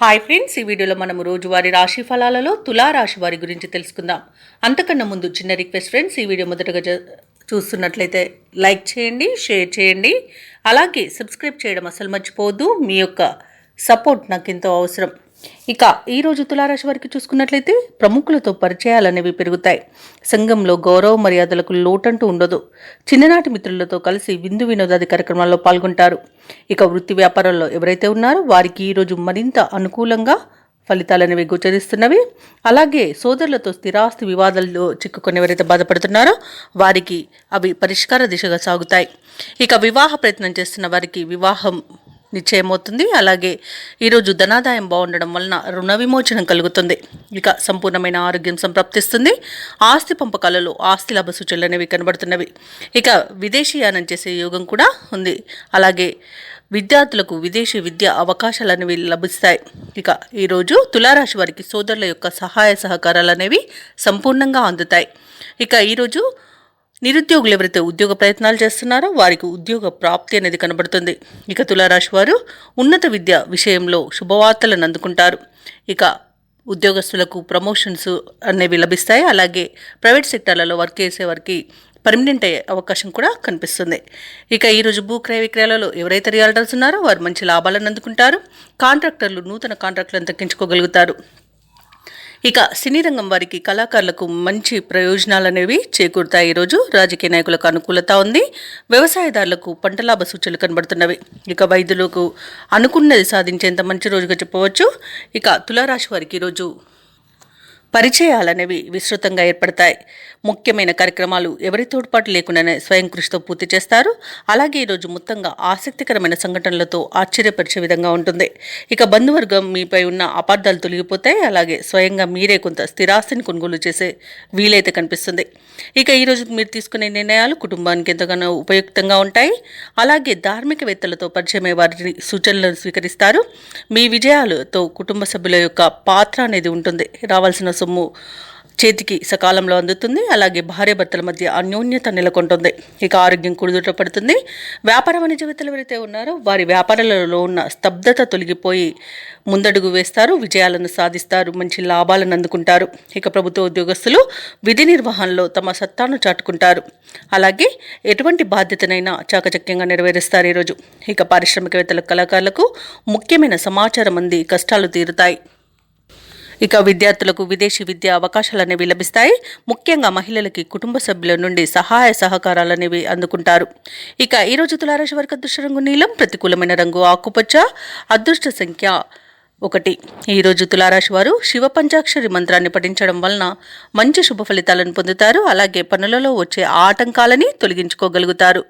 Hi friends, ఈ వీడియోలో మనం రోజువారీ రాశి ఫలాలలో తులా రాశి వారి గురించి తెలుసుకుందాం. అంతకన్నా ముందు చిన్న రిక్వెస్ట్ ఫ్రెండ్స్, ఈ వీడియో మొదటగా చూస్తున్నట్లయితే లైక్ చేయండి, షేర్ చేయండి, అలాగే సబ్స్క్రైబ్ చేయడం అసలు మర్చిపోవద్దు. మీ యొక్క సపోర్ట్ నాకు ఎంతో అవసరం. ఇక ఈరోజు తులారాశి వారికి చూసుకున్నట్లయితే ప్రముఖులతో పరిచయాలనేవి పెరుగుతాయి. సంఘంలో గౌరవ మర్యాదలకు లోటంటూ ఉండదు. చిన్ననాటి మిత్రులతో కలిసి విందు వినోదాది కార్యక్రమాల్లో పాల్గొంటారు. ఇక వృత్తి వ్యాపారాల్లో ఎవరైతే ఉన్నారో వారికి ఈరోజు మరింత అనుకూలంగా ఫలితాలనేవి గోచరిస్తున్నవి. అలాగే సోదరులతో స్థిరాస్తి వివాదాల్లో చిక్కుకొని ఎవరైతే బాధపడుతున్నారో వారికి అవి పరిష్కార దిశగా సాగుతాయి. ఇక వివాహ ప్రయత్నం చేస్తున్న వారికి వివాహం నిశ్చయమవుతుంది. అలాగే ఈరోజు ధనాదాయం బాగుండడం వలన రుణ విమోచనం కలుగుతుంది. ఇక సంపూర్ణమైన ఆరోగ్యం సంప్రాప్తిస్తుంది. ఆస్తి పంపకాలలో ఆస్తి లాభ సూచనలు అనేవి కనబడుతున్నవి. ఇక విదేశీయానం చేసే యోగం కూడా ఉంది. అలాగే విద్యార్థులకు విదేశీ విద్య అవకాశాలు అనేవి లభిస్తాయి. ఇక ఈరోజు తులారాశి వారికి సోదరుల యొక్క సహాయ సహకారాలు అనేవి సంపూర్ణంగా అందుతాయి. ఇక ఈరోజు నిరుద్యోగులు ఎవరైతే ఉద్యోగ ప్రయత్నాలు చేస్తున్నారో వారికి ఉద్యోగ ప్రాప్తి అనేది కనబడుతుంది. ఇక తులారాశి వారు ఉన్నత విద్య విషయంలో శుభవార్తలను అందుకుంటారు. ఇక ఉద్యోగస్తులకు ప్రమోషన్స్ అనేవి లభిస్తాయి. అలాగే ప్రైవేట్ సెక్టార్లలో వర్క్ చేసే వారికి పర్మనెంట్ అయ్యే అవకాశం కూడా కనిపిస్తుంది. ఇక ఈరోజు భూ క్రయ విక్రయాలలో ఎవరైతే రియల్టర్స్ ఉన్నారో వారు మంచి లాభాలను అందుకుంటారు. కాంట్రాక్టర్లు నూతన కాంట్రాక్టులను దక్కించుకోగలుగుతారు. ఇక సినీ రంగం వారికి కళాకారులకు మంచి ప్రయోజనాలు అనేవి చేకూరుతాయి. ఈరోజు రాజకీయ నాయకులకు అనుకూలత ఉంది. వ్యవసాయదారులకు పంట లాభ సూచనలు కనబడుతున్నవి. ఇక వైద్యులకు అనుకున్నది సాధించేంత మంచి రోజుగా చెప్పవచ్చు. ఇక తులారాశి వారికి ఈరోజు పరిచయాలనేవి విస్తృతంగా ఏర్పడతాయి. ముఖ్యమైన కార్యక్రమాలు ఎవరి తోడ్పాటు లేకుండానే స్వయం కృషితో పూర్తి చేస్తారు. అలాగే ఈరోజు మొత్తంగా ఆసక్తికరమైన సంఘటనలతో ఆశ్చర్యపరిచే విధంగా ఉంటుంది. ఇక బంధువర్గం మీపై ఉన్న అపార్థాలు తొలగిపోతాయి. అలాగే స్వయంగా మీరే కొంత స్థిరాస్తిని కొనుగోలు చేసే వీలైతే కనిపిస్తుంది. ఇక ఈరోజు మీరు తీసుకునే నిర్ణయాలు కుటుంబానికి ఎంతగానో ఉపయుక్తంగా ఉంటాయి. అలాగే ధార్మికవేత్తలతో పరిచయమే వారి సూచనలను స్వీకరిస్తారు. మీ విజయాలతో కుటుంబ సభ్యుల యొక్క పాత్ర అనేది ఉంటుంది. రావాల్సిన సొమ్ము చేతికి సకాలంలో అందుతుంది. అలాగే భార్యాభర్తల మధ్య అన్యోన్యత నెలకొంటుంది. ఇక ఆరోగ్యం కుదుట పడుతుంది. వ్యాపార వాణిజ్యవేత్తలు ఎవరైతే ఉన్నారో వారి వ్యాపారాలలో ఉన్న స్తబ్దత తొలగిపోయి ముందడుగు వేస్తారు. విజయాలను సాధిస్తారు. మంచి లాభాలను అందుకుంటారు. ఇక ప్రభుత్వ ఉద్యోగస్తులు విధి నిర్వహణలో తమ సత్తాను చాటుకుంటారు. అలాగే ఎటువంటి బాధ్యతనైనా చాకచక్యంగా నెరవేరుస్తారు ఈరోజు. ఇక పారిశ్రామికవేత్తల కళాకారులకు ముఖ్యమైన సమాచారం అంది కష్టాలు తీరుతాయి. ఇక విద్యార్థులకు విదేశీ విద్యా అవకాశాలు అనేవి లభిస్తాయి. ముఖ్యంగా మహిళలకి కుటుంబ సభ్యుల నుండి సహాయ సహకారాలు అనేవి అందుకుంటారు. ఇక ఈరోజు తులారాశి వారికి అదృష్ట రంగు నీలం, ప్రతికూలమైన రంగు ఆకుపచ్చ, అదృష్ట సంఖ్య 1. ఈరోజు తులారాశి వారు శివ పంచాక్షరి మంత్రాన్ని పఠించడం వలన మంచి శుభ ఫలితాలను పొందుతారు. అలాగే పనులలో వచ్చే ఆటంకాలని తొలగించుకోగలుగుతారు.